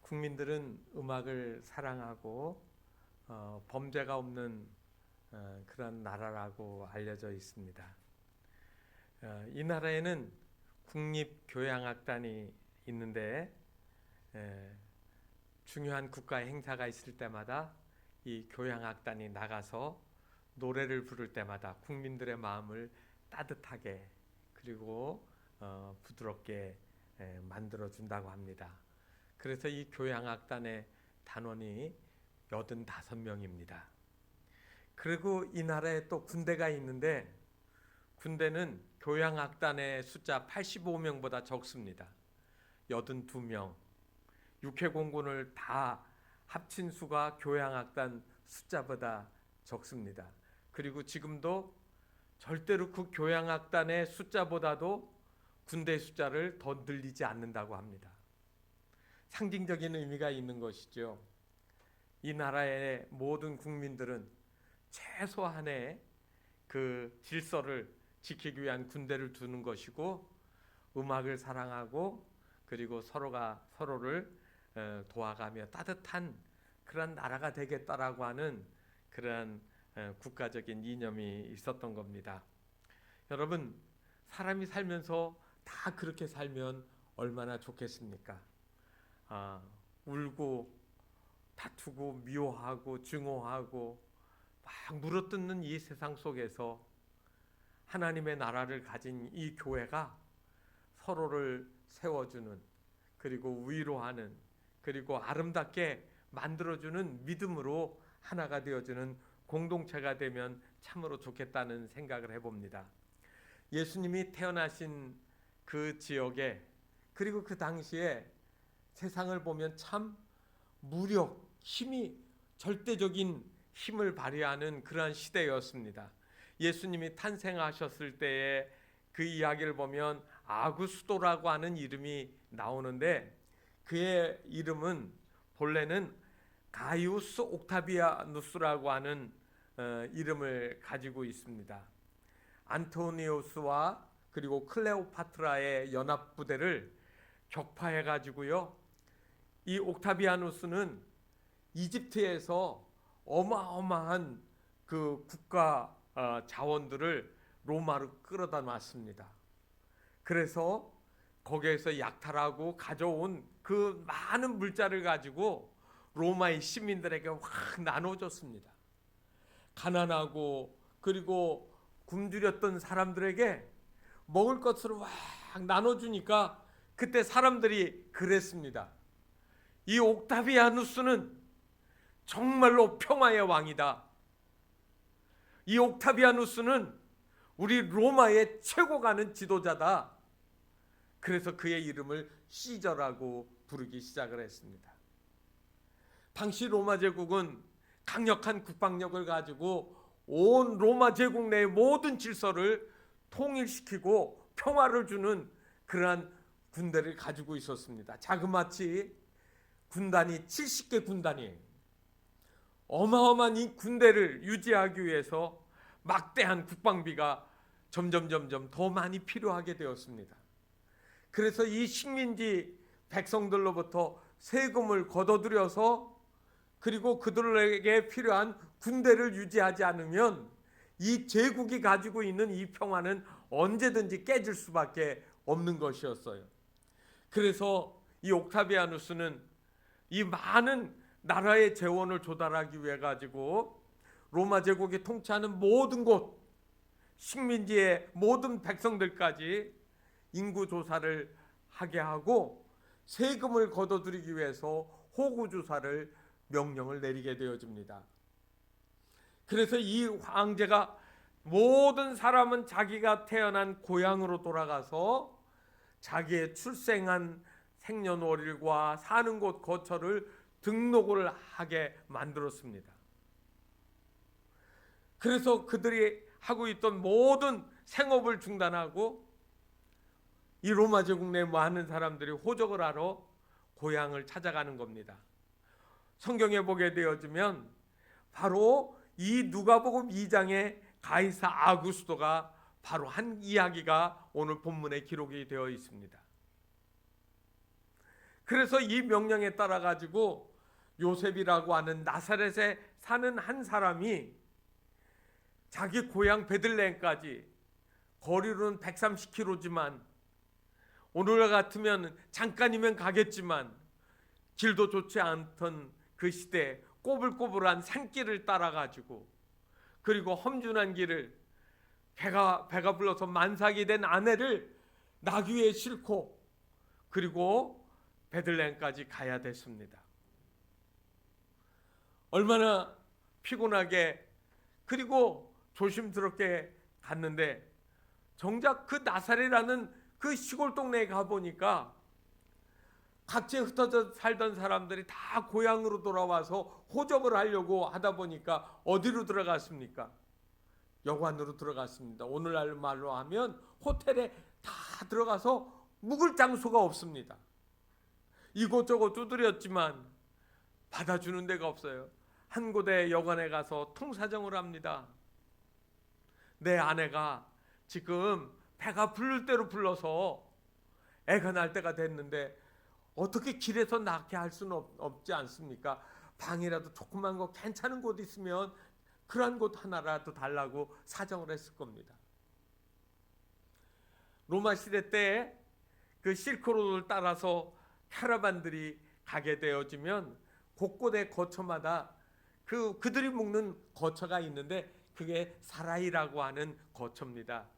국민들은 음악을 사랑하고 범죄가 없는 그런 나라라고 알려져 있습니다. 이 나라에는 국립교향악단이 있는데 중요한 국가 행사가 있을 때마다 이 교향악단이 나가서 노래를 부를 때마다 국민들의 마음을 따뜻하게 그리고 부드럽게 만들어 준다고 합니다. 그래서 이 교향악단의 단원이 85명입니다. 그리고 이 나라에 또 군대가 있는데 군대는 교향악단의 숫자 85명보다 적습니다. 82명. 육해공군을 다 합친 수가 교향악단 숫자보다 적습니다. 그리고 지금도 절대로 그 교향악단의 숫자보다도 군대 숫자를 더 늘리지 않는다고 합니다. 상징적인 의미가 있는 것이죠. 이 나라의 모든 국민들은 최소한의 그 질서를 지키기 위한 군대를 두는 것이고 음악을 사랑하고 그리고 서로가 서로를 도와가며 따뜻한 그런 나라가 되겠다라고 하는 그런 국가적인 이념이 있었던 겁니다. 여러분, 사람이 살면서 다 그렇게 살면 얼마나 좋겠습니까? 울고 다투고 미워하고 증오하고 막 물어뜯는 이 세상 속에서 하나님의 나라를 가진 이 교회가 서로를 세워주는 그리고 위로하는 그리고 아름답게 만들어주는 믿음으로 하나가 되어주는 공동체가 되면 참으로 좋겠다는 생각을 해봅니다. 예수님이 태어나신 그 지역에 그리고 그 당시에 세상을 보면 참 무력, 힘이 절대적인 힘을 발휘하는 그러한 시대였습니다. 예수님이 탄생하셨을 때의 그 이야기를 보면 아구스도라고 하는 이름이 나오는데 그의 이름은 본래는 가이우스 옥타비아누스라고 하는 이름을 가지고 있습니다. 안토니우스와 그리고 클레오파트라의 연합부대를 격파해 가지고요. 이 옥타비아누스는 이집트에서 어마어마한 그 국가 자원들을 로마로 끌어다 놨습니다. 그래서 거기에서 약탈하고 가져온 그 많은 물자를 가지고 로마의 시민들에게 확 나눠줬습니다. 가난하고 그리고 굶주렸던 사람들에게 먹을 것을 확 나눠주니까 그때 사람들이 그랬습니다. 이 옥타비아누스는 정말로 평화의 왕이다. 이 옥타비아누스는 우리 로마의 최고 가는 지도자다. 그래서 그의 이름을 시저라고 부르기 시작을 했습니다. 당시 로마 제국은 강력한 국방력을 가지고 온 로마 제국 내의 모든 질서를 통일시키고 평화를 주는 그러한 군대를 가지고 있었습니다. 자그마치 군단이 70개 군단이에요. 어마어마한 이 군대를 유지하기 위해서 막대한 국방비가 점점 더 많이 필요하게 되었습니다. 그래서 이 식민지 백성들로부터 세금을 걷어들여서 그리고 그들에게 필요한 군대를 유지하지 않으면 이 제국이 가지고 있는 이 평화는 언제든지 깨질 수밖에 없는 것이었어요. 그래서 이 옥타비아누스는 이 많은 나라의 재원을 조달하기 위해 가지고 로마 제국이 통치하는 모든 곳 식민지의 모든 백성들까지 인구 조사를 하게 하고 세금을 걷어들이기 위해서 호구 조사를 명령을 내리게 되어집니다. 그래서 이 황제가 모든 사람은 자기가 태어난 고향으로 돌아가서 자기의 출생한 생년월일과 사는 곳 거처를 등록을 하게 만들었습니다. 그래서 그들이 하고 있던 모든 생업을 중단하고 이 로마 제국 내 많은 사람들이 호적을 하러 고향을 찾아가는 겁니다. 성경에 보게 되어지면 바로 이 누가복음 2장의 가이사 아구스도가 바로 한 이야기가 오늘 본문에 기록이 되어 있습니다. 그래서 이 명령에 따라 가지고 요셉이라고 하는 나사렛에 사는 한 사람이 자기 고향 베들레헴까지, 거리로는 130km지만 오늘 같으면 잠깐이면 가겠지만 길도 좋지 않던 그 시대에 꼬불꼬불한 산길을 따라 가지고, 그리고 험준한 길을 배가 불러서 만삭이 된 아내를 나귀 위에 싣고 그리고 베들레헴까지 가야 됐습니다. 얼마나 피곤하게 그리고 조심스럽게 갔는데, 정작 그 나사렛이라는 그 시골 동네에 가보니까 각지에 흩어져 살던 사람들이 다 고향으로 돌아와서 호적을 하려고 하다 보니까 어디로 들어갔습니까? 여관으로 들어갔습니다. 오늘날 말로 하면 호텔에 다 들어가서 묵을 장소가 없습니다. 이곳저곳 두드렸지만 받아주는 데가 없어요. 한 곳에 여관에 가서 통사정을 합니다. 내 아내가 지금 배가 부를 대로 불러서 애가 날 때가 됐는데 어떻게 길에서 낳게 할 수는 없지 않습니까? 방이라도 조그만 거 괜찮은 곳 있으면 그런 곳 하나라도 달라고 사정을 했을 겁니다. 로마 시대 때 그 실크로드를 따라서 카라반들이 가게 되어지면 곳곳의 거처마다 그들이 묵는 거처가 있는데 그게 사라이라고 하는 거처입니다.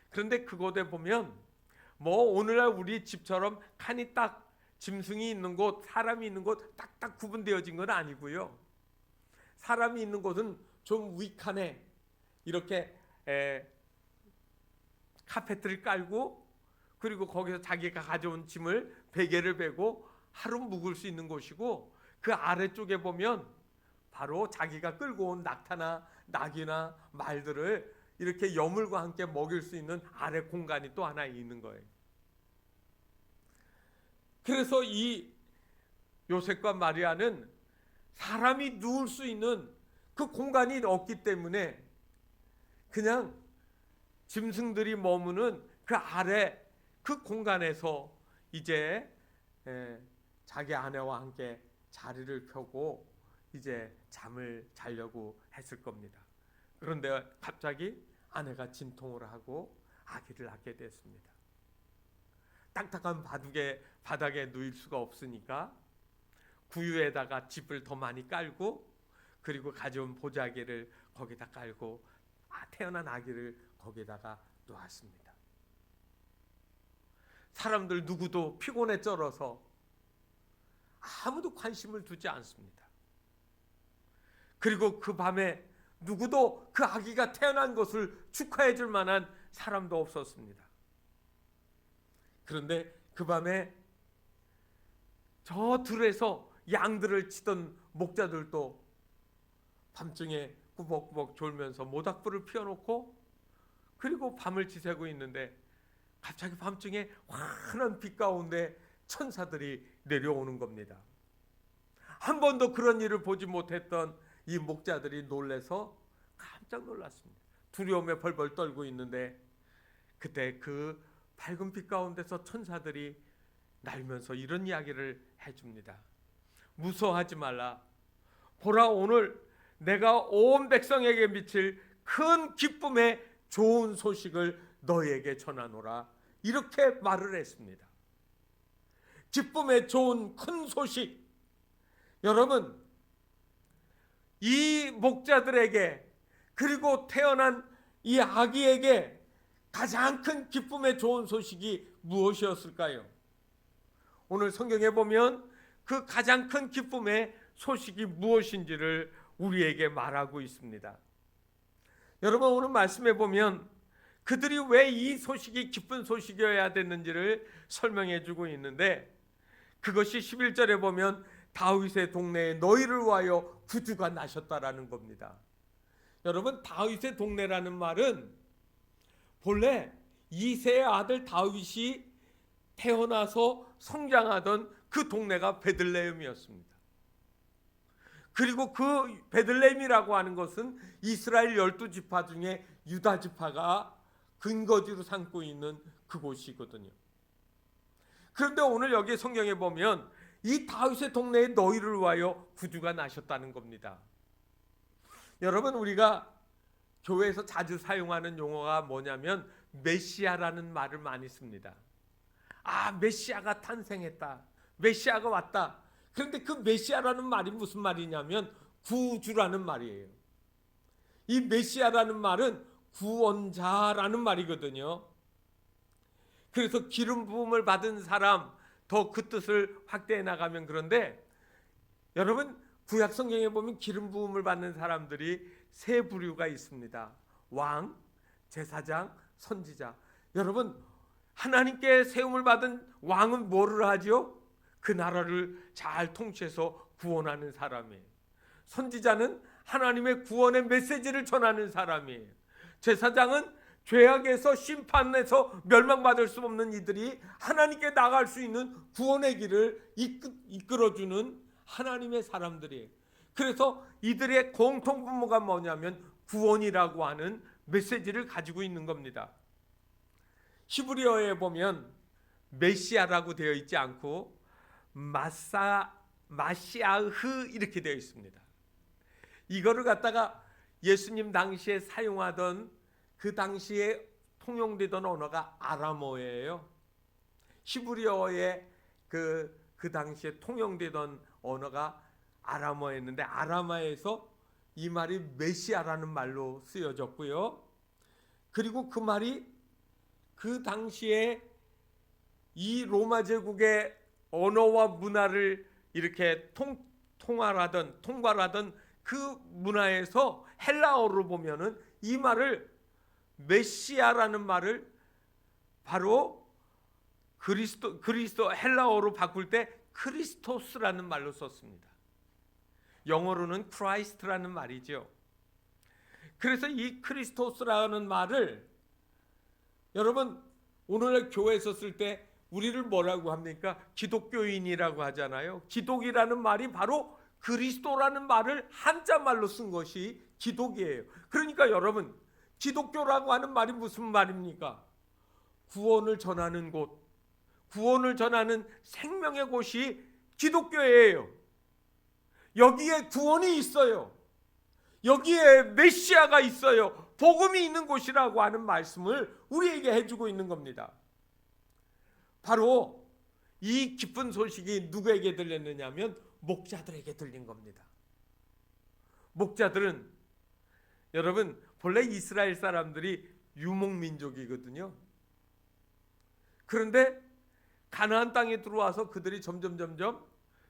그런데 그곳에 보면 뭐 오늘날 우리 집처럼 칸이 딱 짐승이 있는 곳, 사람이 있는 곳 딱딱 구분되어진 건 아니고요. 사람이 있는 곳은 좀 윗칸에 이렇게 카페트를 깔고, 그리고 거기서 자기가 가져온 짐을 베개를 베고 하루 묵을 수 있는 곳이고, 그 아래쪽에 보면 바로 자기가 끌고 온 낙타나 낙이나 말들을 이렇게 여물과 함께 먹일 수 있는 아래 공간이 또 하나 있는 거예요. 그래서 이 요셉과 마리아는 사람이 누울 수 있는 그 공간이 없기 때문에 그냥 짐승들이 머무는 그 아래 그 공간에서 이제 자기 아내와 함께 자리를 펴고 이제 잠을 자려고 했을 겁니다. 그런데 갑자기 아내가 진통을 하고 아기를 낳게 됐습니다. 딱딱한 바닥에 누일 수가 없으니까 구유에다가 집을 더 많이 깔고, 그리고 가져온 보자기를 거기다 깔고 태어난 아기를 거기다가 놓았습니다. 사람들 누구도 피곤에 쩔어서 아무도 관심을 두지 않습니다. 그리고 그 밤에 누구도 그 아기가 태어난 것을 축하해 줄 만한 사람도 없었습니다. 그런데 그 밤에 저 들에서 양들을 치던 목자들도 밤중에 꾸벅꾸벅 졸면서 모닥불을 피워놓고 그리고 밤을 지새고 있는데, 갑자기 밤중에 환한 빛 가운데 천사들이 내려오는 겁니다. 한 번도 그런 일을 보지 못했던 이 목자들이 놀라서 깜짝 놀랐습니다. 두려움에 벌벌 떨고 있는데, 그때 그 밝은 빛 가운데서 천사들이 날면서 이런 이야기를 해줍니다. 무서워하지 말라. 보라, 오늘 내가 온 백성에게 미칠 큰 기쁨의 좋은 소식을 너에게 전하노라. 이렇게 말을 했습니다. 기쁨의 좋은 큰 소식. 여러분, 이 목자들에게 그리고 태어난 이 아기에게 가장 큰 기쁨의 좋은 소식이 무엇이었을까요? 오늘 성경에 보면 그 가장 큰 기쁨의 소식이 무엇인지를 우리에게 말하고 있습니다. 여러분, 오늘 말씀해 보면 그들이 왜 이 소식이 기쁜 소식이어야 됐는지를 설명해 주고 있는데, 그것이 11절에 보면 다윗의 동네에 너희를 위하여 구주가 나셨다라는 겁니다. 여러분, 다윗의 동네라는 말은 본래 이새의 아들 다윗이 태어나서 성장하던 그 동네가 베들레헴이었습니다. 그리고 그 베들레헴이라고 하는 것은 이스라엘 12지파 중에 유다 지파가 근거지로 삼고 있는 그곳이거든요. 그런데 오늘 여기 성경에 보면 이 다윗의 동네에 너희를 위하여 구주가 나셨다는 겁니다. 여러분, 우리가 교회에서 자주 사용하는 용어가 뭐냐면 메시아라는 말을 많이 씁니다. 아, 메시아가 탄생했다, 메시아가 왔다. 그런데 그 메시아라는 말이 무슨 말이냐면 구주라는 말이에요. 이 메시아라는 말은 구원자라는 말이거든요. 그래서 기름 부음을 받은 사람, 더 그 뜻을 확대해 나가면, 그런데 여러분, 구약 성경에 보면 기름 부음을 받는 사람들이 세 부류가 있습니다. 왕, 제사장, 선지자. 여러분, 하나님께 세움을 받은 왕은 뭐를 하죠? 그 나라를 잘 통치해서 구원하는 사람이에요. 선지자는 하나님의 구원의 메시지를 전하는 사람이에요. 제사장은 죄악에서 심판에서 멸망받을 수 없는 이들이 하나님께 나갈 수 있는 구원의 길을 이끌어주는 하나님의 사람들이에요. 그래서 이들의 공통분모가 뭐냐면 구원이라고 하는 메시지를 가지고 있는 겁니다. 히브리어에 보면 메시아라고 되어 있지 않고 마시아흐 이렇게 되어 있습니다. 이거를 갖다가 예수님 당시에 사용하던, 그 당시에 통용되던 언어가 아람어예요. 히브리어의 그 당시에 통용되던 언어가 아람어였는데, 아람어에서 이 말이 메시아라는 말로 쓰여졌고요. 그리고 그 말이 그 당시에 이 로마 제국의 언어와 문화를 이렇게 통괄하던 그 문화에서 헬라어로 보면은 이 말을, 메시아라는 말을 바로 그리스도 헬라어로 바꿀 때 크리스토스라는 말로 썼습니다. 영어로는 크라이스트라는 말이죠. 그래서 이 크리스토스라는 말을 여러분 오늘날 교회에서 쓸 때 우리를 뭐라고 합니까? 기독교인이라고 하잖아요. 기독이라는 말이 바로 그리스도라는 말을 한자말로 쓴 것이 기독이에요. 그러니까 여러분, 기독교라고 하는 말이 무슨 말입니까? 구원을 전하는 곳, 구원을 전하는 생명의 곳이 기독교예요. 여기에 구원이 있어요. 여기에 메시아가 있어요. 복음이 있는 곳이라고 하는 말씀을 우리에게 해주고 있는 겁니다. 바로 이 기쁜 소식이 누구에게 들렸느냐면 목자들에게 들린 겁니다. 목자들은 여러분 본래 이스라엘 사람들이 유목민족이거든요. 그런데 가나안 땅에 들어와서 그들이 점점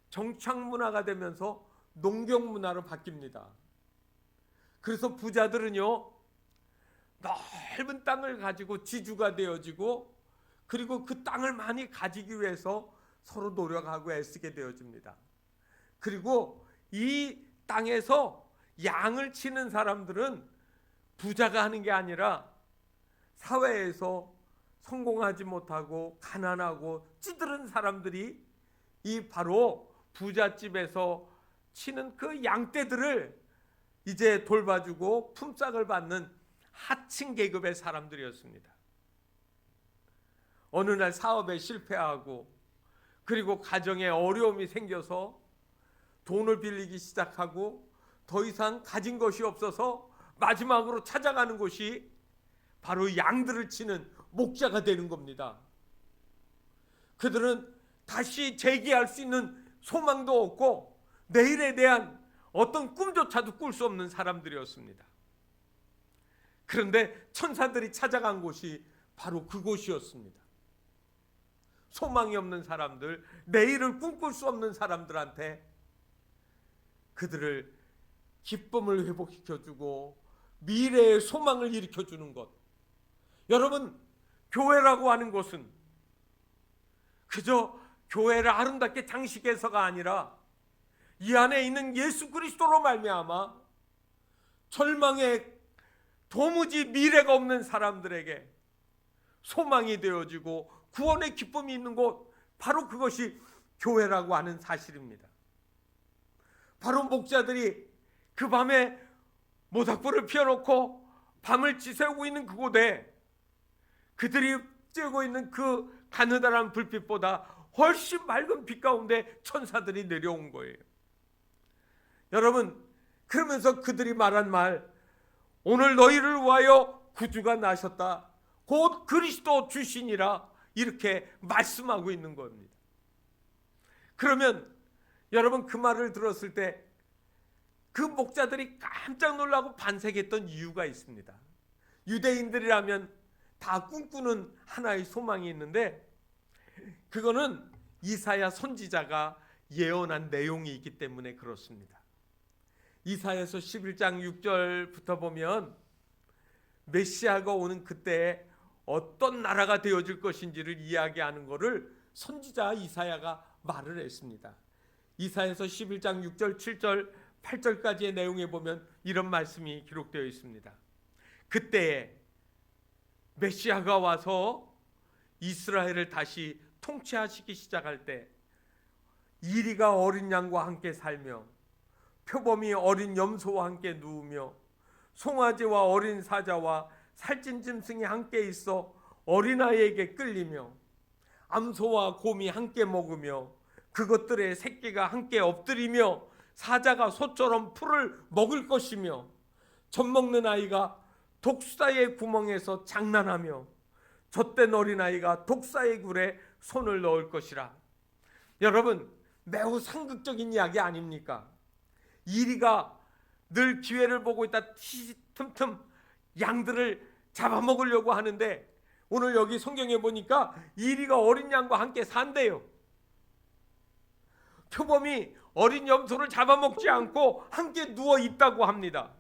정착문화가 되면서 농경문화로 바뀝니다. 그래서 부자들은요, 넓은 땅을 가지고 지주가 되어지고, 그리고 그 땅을 많이 가지기 위해서 서로 노력하고 애쓰게 되어집니다. 그리고 이 땅에서 양을 치는 사람들은 부자가 하는 게 아니라 사회에서 성공하지 못하고 가난하고 찌들은 사람들이 이 바로 부잣집에서 치는 그 양떼들을 이제 돌봐주고 품삯을 받는 하층 계급의 사람들이었습니다. 어느 날 사업에 실패하고, 그리고 가정에 어려움이 생겨서 돈을 빌리기 시작하고 더 이상 가진 것이 없어서 마지막으로 찾아가는 곳이 바로 양들을 치는 목자가 되는 겁니다. 그들은 다시 재기할 수 있는 소망도 없고 내일에 대한 어떤 꿈조차도 꿀 수 없는 사람들이었습니다. 그런데 천사들이 찾아간 곳이 바로 그곳이었습니다. 소망이 없는 사람들, 내일을 꿈꿀 수 없는 사람들한테 그들을 기쁨을 회복시켜주고 미래의 소망을 일으켜주는 것. 여러분, 교회라고 하는 것은 그저 교회를 아름답게 장식해서가 아니라 이 안에 있는 예수 그리스도로 말미암아 절망에 도무지 미래가 없는 사람들에게 소망이 되어지고 구원의 기쁨이 있는 곳, 바로 그것이 교회라고 하는 사실입니다. 바로 목자들이 그 밤에 모닥불을 피워놓고 밤을 지새우고 있는 그곳에 그들이 쬐고 있는 그 가느다란 불빛보다 훨씬 맑은 빛 가운데 천사들이 내려온 거예요. 여러분, 그러면서 그들이 말한 말, 오늘 너희를 위하여 구주가 나셨다, 곧 그리스도 주시니라, 이렇게 말씀하고 있는 겁니다. 그러면 여러분, 그 말을 들었을 때 그 목자들이 깜짝 놀라고 반색했던 이유가 있습니다. 유대인들이라면 다 꿈꾸는 하나의 소망이 있는데, 그거는 이사야 선지자가 예언한 내용이 있기 때문에 그렇습니다. 이사야서 11장 6절부터 보면 메시아가 오는 그때에 어떤 나라가 되어질 것인지를 이야기하는 것을 선지자 이사야가 말을 했습니다. 이사야서 11장 6절, 7절, 8절까지의 내용에 보면 이런 말씀이 기록되어 있습니다. 그때에 메시아가 와서 이스라엘을 다시 통치하시기 시작할 때, 이리가 어린 양과 함께 살며 표범이 어린 염소와 함께 누우며 송아지와 어린 사자와 살찐 짐승이 함께 있어 어린아이에게 끌리며 암소와 곰이 함께 먹으며 그것들의 새끼가 함께 엎드리며 사자가 소처럼 풀을 먹을 것이며 젖먹는 아이가 독사의 구멍에서 장난하며 젖된 어린아이가 독사의 굴에 손을 넣을 것이라. 여러분, 매우 상극적인 이야기 아닙니까? 이리가 늘 기회를 보고 있다 틈틈 양들을 잡아먹으려고 하는데, 오늘 여기 성경에 보니까 이리가 어린 양과 함께 산대요. 표범이 어린 염소를 잡아먹지 않고 함께 누워 있다고 합니다.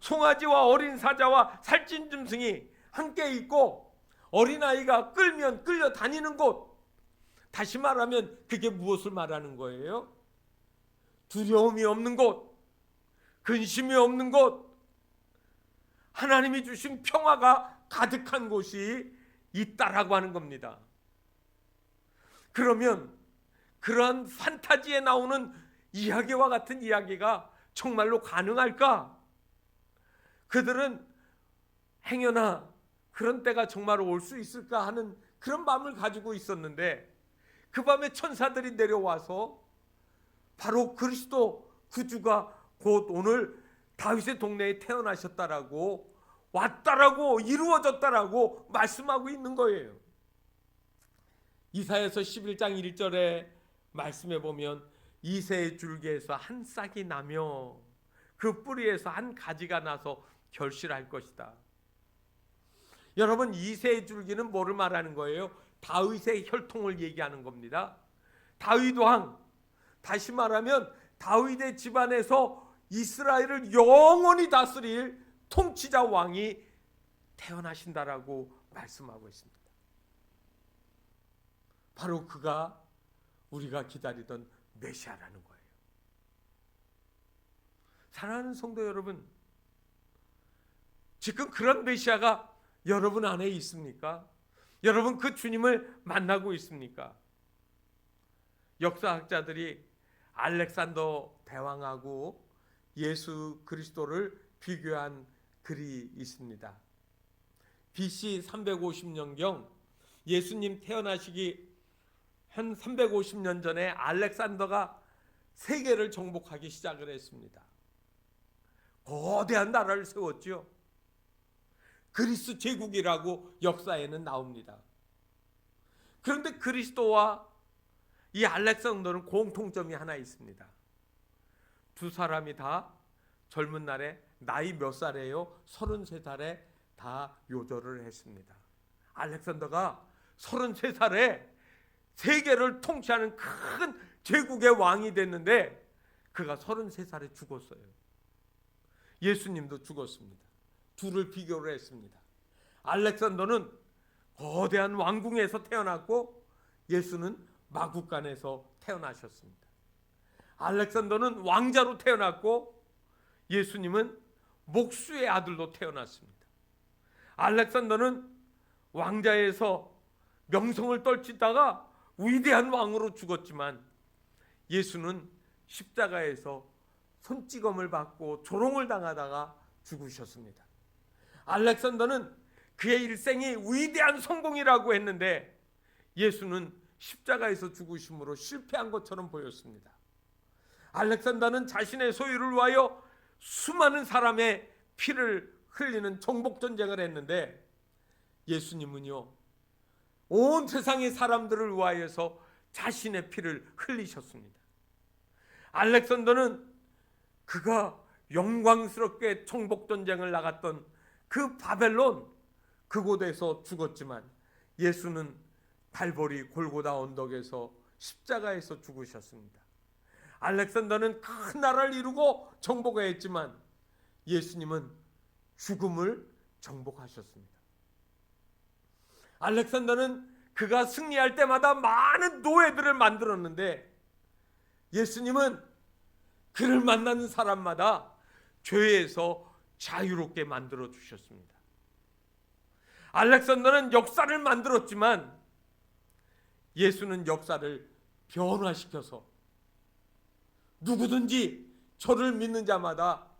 송아지와 어린 사자와 살찐 짐승이 함께 있고 어린아이가 끌면 끌려 다니는 곳, 다시 말하면 그게 무엇을 말하는 거예요? 두려움이 없는 곳, 근심이 없는 곳, 하나님이 주신 평화가 가득한 곳이 있다라고 하는 겁니다. 그러면 그러한 판타지에 나오는 이야기와 같은 이야기가 정말로 가능할까? 그들은 행여나 그런 때가 정말 올 수 있을까 하는 그런 마음을 가지고 있었는데, 그 밤에 천사들이 내려와서 바로 그리스도 구주가 곧 오늘 다윗의 동네에 태어나셨다라고, 왔다라고, 이루어졌다라고 말씀하고 있는 거예요. 이사야서 11장 1절에 말씀해 보면 이새의 줄기에서 한 싹이 나며 그 뿌리에서 한 가지가 나서 결실할 것이다. 여러분, 이새의 줄기는 뭐를 말하는 거예요? 다윗의 혈통을 얘기하는 겁니다. 다윗 왕, 다시 말하면 다윗의 집안에서 이스라엘을 영원히 다스릴 통치자 왕이 태어나신다라고 말씀하고 있습니다. 바로 그가 우리가 기다리던 메시아라는 거예요. 사랑하는 성도 여러분, 지금 그런 메시아가 여러분 안에 있습니까? 여러분 그 주님을 만나고 있습니까? 역사학자들이 알렉산더 대왕하고 예수 그리스도를 비교한 글이 있습니다. BC 350년경 예수님 태어나시기 한 350년 전에 알렉산더가 세계를 정복하기 시작을 했습니다. 거대한 나라를 세웠죠. 그리스 제국이라고 역사에는 나옵니다. 그런데 그리스도와 이 알렉산더는 공통점이 하나 있습니다. 두 사람이 다 젊은 날에, 나이 몇 살이에요? 33살에 다 요절을 했습니다. 알렉산더가 33살에 세계를 통치하는 큰 제국의 왕이 됐는데 그가 33살에 죽었어요. 예수님도 죽었습니다. 둘을 비교를 했습니다. 알렉산더는 거대한 왕궁에서 태어났고 예수는 마국간에서 태어나셨습니다. 알렉산더는 왕자로 태어났고 예수님은 목수의 아들로 태어났습니다. 알렉산더는 왕자에서 명성을 떨치다가 위대한 왕으로 죽었지만 예수는 십자가에서 손찌검을 받고 조롱을 당하다가 죽으셨습니다. 알렉산더는 그의 일생이 위대한 성공이라고 했는데 예수는 십자가에서 죽으심으로 실패한 것처럼 보였습니다. 알렉산더는 자신의 소유를 위하여 수많은 사람의 피를 흘리는 정복 전쟁을 했는데, 예수님은요, 온 세상의 사람들을 위하여서 자신의 피를 흘리셨습니다. 알렉산더는 그가 영광스럽게 정복 전쟁을 나갔던 그 바벨론 그곳에서 죽었지만, 예수는 갈보리 골고다 언덕에서 십자가에서 죽으셨습니다. 알렉산더는 큰 나라를 이루고 정복을 했지만, 예수님은 죽음을 정복하셨습니다. 알렉산더는 그가 승리할 때마다 많은 노예들을 만들었는데, 예수님은 그를 만나는 사람마다 죄에서 자유롭게 만들어 주셨습니다. 알렉산더는 역사를 만들었지만, 예수는 역사를 변화시켜서 누구든지 저를 믿는 자마다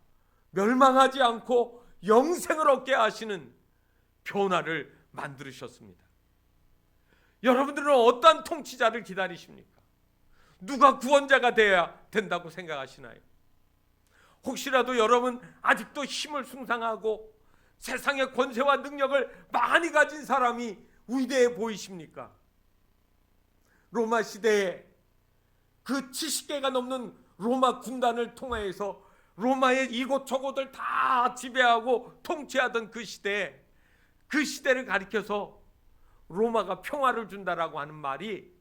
멸망하지 않고 영생을 얻게 하시는 변화를 만들으셨습니다. 여러분들은 어떤 통치자를 기다리십니까? 누가 구원자가 되어야 된다고 생각하시나요? 혹시라도 여러분 아직도 힘을 숭상하고 세상의 권세와 능력을 많이 가진 사람이 위대해 보이십니까? 로마 시대에 그 70개가 넘는 로마 군단을 통하여서 로마의 이곳저곳을 다 지배하고 통치하던 그 시대에, 그 시대를 가리켜서 로마가 평화를 준다라고 하는 말이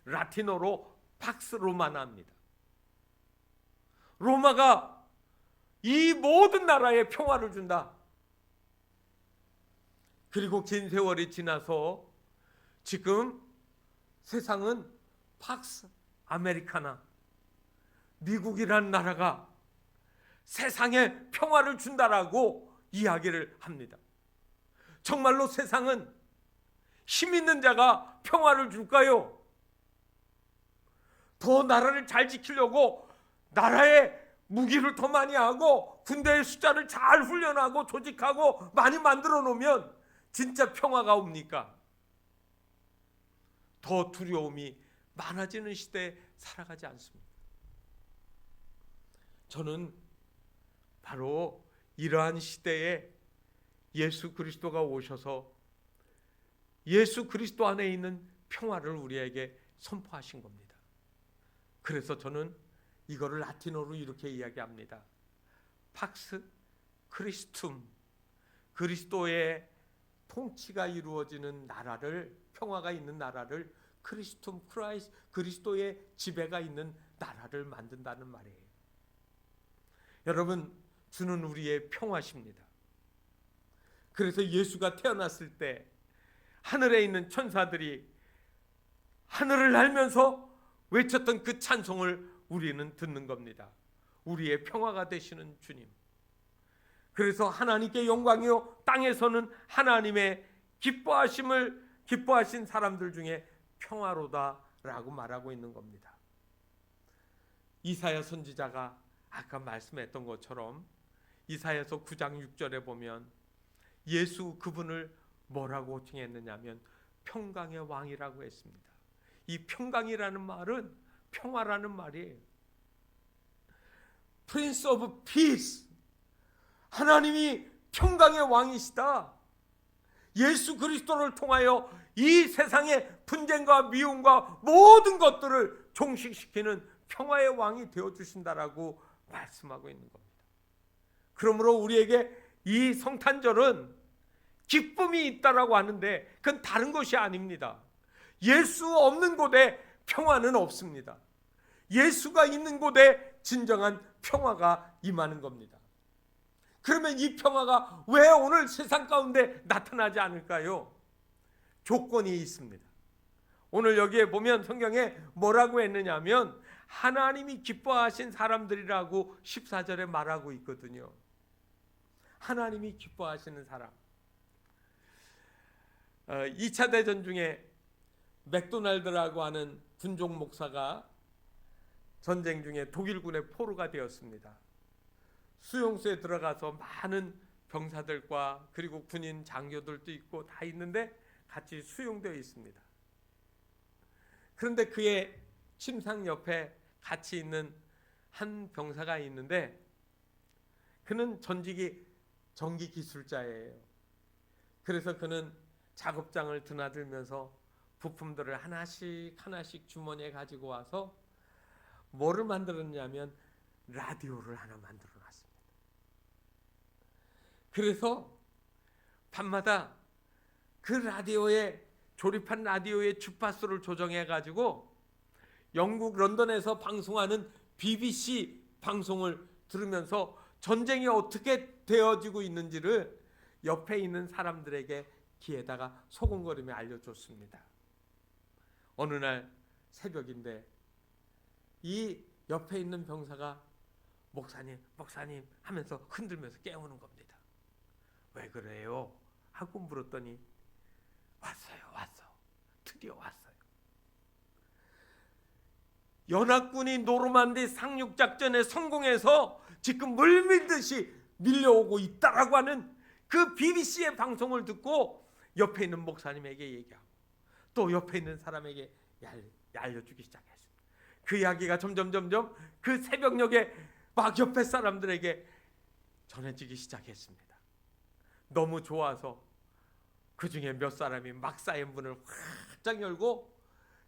라틴어로 팍스 로마나입니다. 로마가 이 모든 나라에 평화를 준다. 그리고 긴 세월이 지나서 지금 세상은 팍스 아메리카나, 미국이라는 나라가 세상에 평화를 준다라고 이야기를 합니다. 정말로 세상은 힘 있는 자가 평화를 줄까요? 더 나라를 잘 지키려고 나라에 무기를 더 많이 하고 군대의 숫자를 잘 훈련하고 조직하고 많이 만들어 놓으면 진짜 평화가 옵니까? 더 두려움이 많아지는 시대에 살아가지 않습니다. 저는 바로 이러한 시대에 예수 그리스도가 오셔서 예수 그리스도 안에 있는 평화를 우리에게 선포하신 겁니다. 그래서 저는 이거를 라틴어로 이렇게 이야기합니다. 팍스 크리스툼, 그리스도의 통치가 이루어지는 나라를, 평화가 있는 나라를 크리스툼 크라이스, 그리스도의 지배가 있는 나라를 만든다는 말이에요. 여러분, 주는 우리의 평화십니다. 그래서 예수가 태어났을 때 하늘에 있는 천사들이 하늘을 날면서 외쳤던 그 찬송을 우리는 듣는 겁니다. 우리의 평화가 되시는 주님. 그래서 하나님께 영광이요, 땅에서는 하나님의 기뻐하신 사람들 중에 평화로다라고 말하고 있는 겁니다. 이사야 선지자가 아까 말씀했던 것처럼 이사야서 9장 6절에 보면 예수 그분을 뭐라고 호칭했느냐면 평강의 왕이라고 했습니다. 이 평강이라는 말은 평화라는 말이에요. Prince of Peace, 하나님이 평강의 왕이시다. 예수 그리스도를 통하여 이 세상의 분쟁과 미움과 모든 것들을 종식시키는 평화의 왕이 되어주신다라고 말씀하고 있는 겁니다. 그러므로 우리에게 이 성탄절은 기쁨이 있다라고 하는데 그건 다른 것이 아닙니다. 예수 없는 곳에 평화는 없습니다. 예수가 있는 곳에 진정한 평화가 임하는 겁니다. 그러면 이 평화가 왜 오늘 세상 가운데 나타나지 않을까요? 조건이 있습니다. 오늘 여기에 보면 성경에 뭐라고 했느냐면 하나님이 기뻐하신 사람들이라고 14절에 말하고 있거든요. 하나님이 기뻐하시는 사람. 2차 대전 중에 맥도날드라고 하는 군종 목사가 전쟁 중에 독일군의 포로가 되었습니다. 수용소에 들어가서 많은 병사들과 그리고 군인 장교들도 있고 다 있는데 같이 수용되어 있습니다. 그런데 그의 침상 옆에 같이 있는 한 병사가 있는데 그는 전기 기술자예요. 그래서 그는 작업장을 드나들면서 부품들을 하나씩 하나씩 주머니에 가지고 와서 뭐를 만들었냐면 라디오를 하나 만들어 놨습니다. 그래서 밤마다 그 라디오에 조립한 라디오의 주파수를 조정해 가지고 영국 런던에서 방송하는 BBC 방송을 들으면서 전쟁이 어떻게 되어지고 있는지를 옆에 있는 사람들에게 귀에다가 소곤거리며 알려줬습니다. 어느 날 새벽인데 이 옆에 있는 병사가 목사님 하면서 흔들면서 깨우는 겁니다. 왜 그래요? 하고 물었더니 왔어. 드디어 왔어요. 연합군이 노르만디 상륙작전에 성공해서 지금 물밀듯이 밀려오고 있다라고 하는 그 BBC의 방송을 듣고 옆에 있는 목사님에게 얘기하고 또 옆에 있는 사람에게 알려주기 시작했습니다. 그 이야기가 점점 그 새벽녘에 막 옆에 사람들에게 전해지기 시작했습니다. 너무 좋아서 그 중에 몇 사람이 막사의 문을 활짝 열고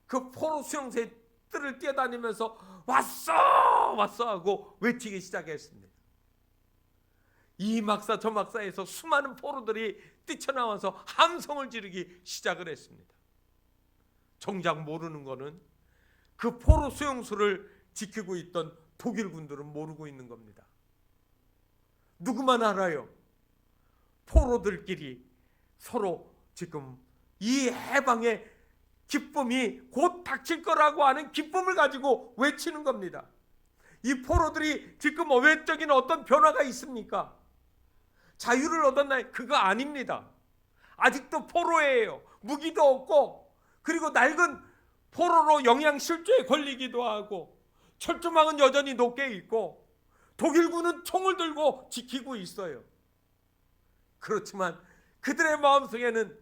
그 포로 수용소에 뜰을 뛰어다니면서 왔어 하고 외치기 시작했습니다. 이 막사 저 막사에서 수많은 포로들이 뛰쳐나와서 함성을 지르기 시작을 했습니다. 정작 모르는 거는 그 포로 수용소를 지키고 있던 독일군들은 모르고 있는 겁니다. 누구만 알아요? 포로들끼리 서로 지금 이 해방의 기쁨이 곧 닥칠 거라고 하는 기쁨을 가지고 외치는 겁니다. 이 포로들이 지금 외적인 어떤 변화가 있습니까? 자유를 얻었나요? 그거 아닙니다. 아직도 포로예요. 무기도 없고 그리고 낡은 포로로 영양실조에 걸리기도 하고 철조망은 여전히 높게 있고 독일군은 총을 들고 지키고 있어요. 그렇지만 그들의 마음속에는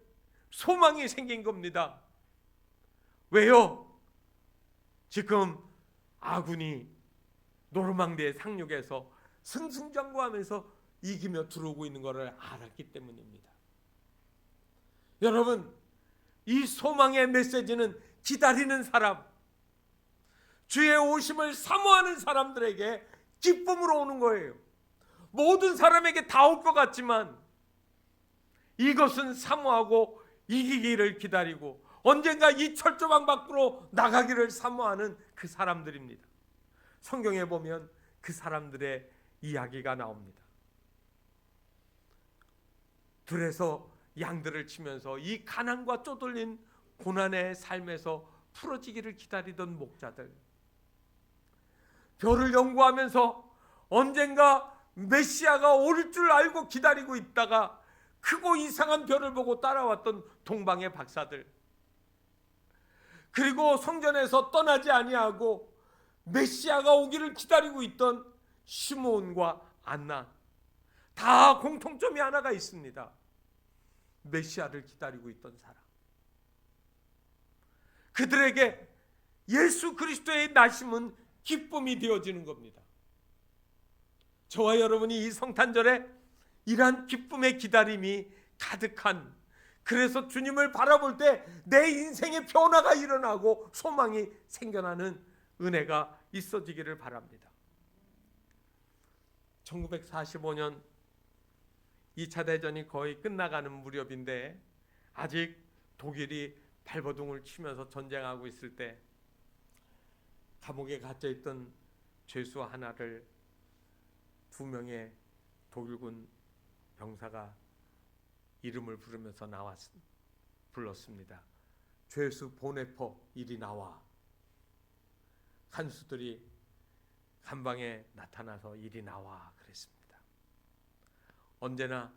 소망이 생긴 겁니다. 왜요? 지금 아군이 노르망디의 상륙에서 승승장구하면서 이기며 들어오고 있는 것을 알았기 때문입니다. 여러분, 이 소망의 메시지는 기다리는 사람, 주의 오심을 사모하는 사람들에게 기쁨으로 오는 거예요. 모든 사람에게 다 올 것 같지만 이것은 사모하고 이기기를 기다리고 언젠가 이 철조망 밖으로 나가기를 사모하는 그 사람들입니다. 성경에 보면 그 사람들의 이야기가 나옵니다. 들에서 양들을 치면서 이 가난과 쪼들린 고난의 삶에서 풀어지기를 기다리던 목자들, 별을 연구하면서 언젠가 메시아가 올 줄 알고 기다리고 있다가 크고 이상한 별을 보고 따라왔던 동방의 박사들, 그리고 성전에서 떠나지 아니하고 메시아가 오기를 기다리고 있던 시므온과 안나, 다 공통점이 하나가 있습니다. 메시아를 기다리고 있던 사람. 그들에게 예수 그리스도의 나심은 기쁨이 되어지는 겁니다. 저와 여러분이 이 성탄절에 이러한 기쁨의 기다림이 가득한, 그래서 주님을 바라볼 때 내 인생의 변화가 일어나고 소망이 생겨나는 은혜가 있어지기를 바랍니다. 1945년 2차 대전이 거의 끝나가는 무렵인데 아직 독일이 발버둥을 치면서 전쟁하고 있을 때 감옥에 갇혀있던 죄수 하나를 2명의 독일군 병사가 이름을 부르면서 불렀습니다. 죄수 보네퍼 이리 나와. 간수들이 간방에 나타나서 이리 나와 그랬습니다. 언제나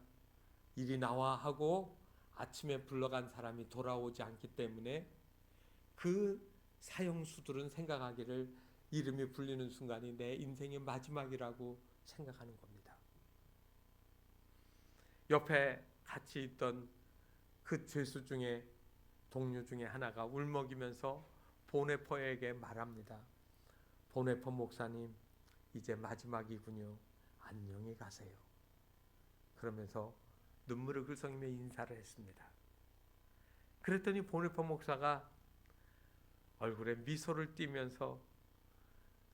이리 나와 하고 아침에 불러간 사람이 돌아오지 않기 때문에 그 사형수들은 생각하기를 이름이 불리는 순간이 내 인생의 마지막이라고 생각하는 겁니다. 옆에 같이 있던 그 죄수 중에 동료 중에 하나가 울먹이면서 보네퍼에게 말합니다. 보네퍼 목사님, 이제 마지막이군요. 안녕히 가세요. 그러면서 눈물을 글썽이며 인사를 했습니다. 그랬더니 보네퍼 목사가 얼굴에 미소를 띠면서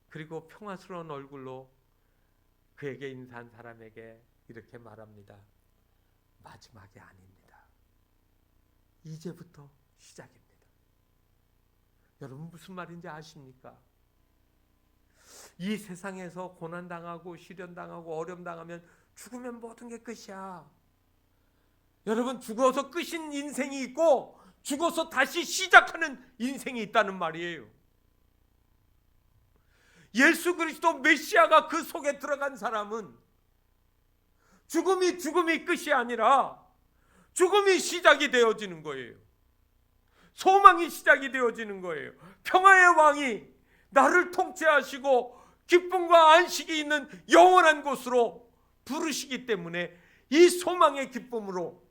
그리고 평화스러운 얼굴로 그에게 인사한 사람에게 이렇게 말합니다. 마지막이 아닙니다. 이제부터 시작입니다. 여러분 무슨 말인지 아십니까? 이 세상에서 고난당하고 시련당하고 어려움당하면 죽으면 모든 게 끝이야. 여러분 죽어서 끝인 인생이 있고 죽어서 다시 시작하는 인생이 있다는 말이에요. 예수 그리스도 메시아가 그 속에 들어간 사람은 죽음이 끝이 아니라 죽음이 시작이 되어지는 거예요. 소망이 시작이 되어지는 거예요. 평화의 왕이 나를 통치하시고 기쁨과 안식이 있는 영원한 곳으로 부르시기 때문에 이 소망의 기쁨으로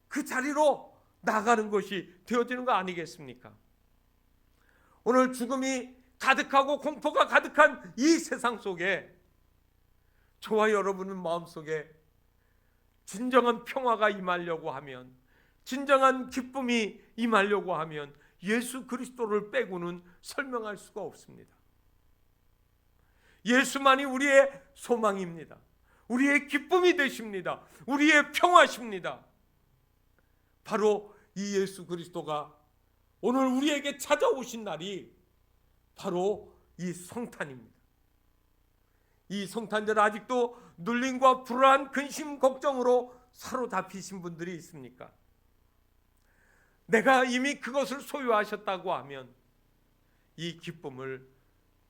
그 자리로 나가는 것이 되어지는 거 아니겠습니까? 오늘 죽음이 가득하고 공포가 가득한 이 세상 속에 저와 여러분은 마음속에 진정한 평화가 임하려고 하면, 진정한 기쁨이 임하려고 하면 예수 그리스도를 빼고는 설명할 수가 없습니다. 예수만이 우리의 소망입니다. 우리의 기쁨이 되십니다. 우리의 평화십니다. 바로 이 예수 그리스도가 오늘 우리에게 찾아오신 날이 바로 이 성탄입니다. 이 성탄절 아직도 눌림과 불안, 근심, 걱정으로 사로잡히신 분들이 있습니까? 내가 이미 그것을 소유하셨다고 하면 이 기쁨을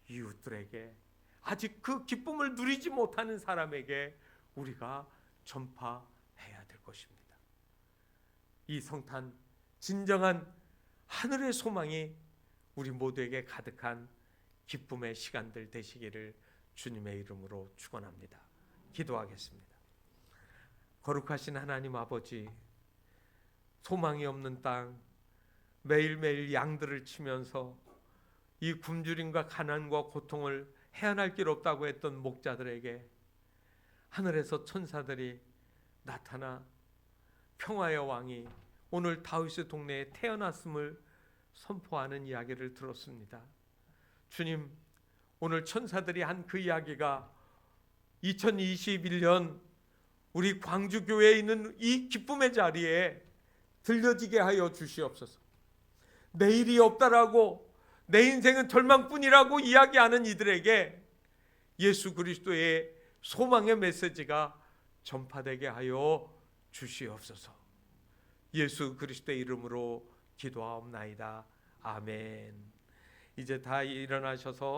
이웃들에게, 아직 그 기쁨을 누리지 못하는 사람에게 우리가 전파해야 될 것입니다. 이 성탄, 진정한 하늘의 소망이 우리 모두에게 가득한 기쁨의 시간들 되시기를 주님의 이름으로 축원합니다. 기도하겠습니다. 거룩하신 하나님 아버지, 소망이 없는 땅, 매일매일 양들을 치면서 이 굶주림과 가난과 고통을 헤아날 길 없다고 했던 목자들에게 하늘에서 천사들이 나타나 평화의 왕이 오늘 다윗의 동네에 태어났음을 선포하는 이야기를 들었습니다. 주님, 오늘 천사들이 한 그 이야기가 2021년 우리 광주교회에 있는 이 기쁨의 자리에 들려지게 하여 주시옵소서. 내일이 없다라고, 내 인생은 절망뿐이라고 이야기하는 이들에게 예수 그리스도의 소망의 메시지가 전파되게 하여 주시옵소서. 예수 그리스도의 이름으로 기도하옵나이다. 아멘. 이제 다 일어나셔서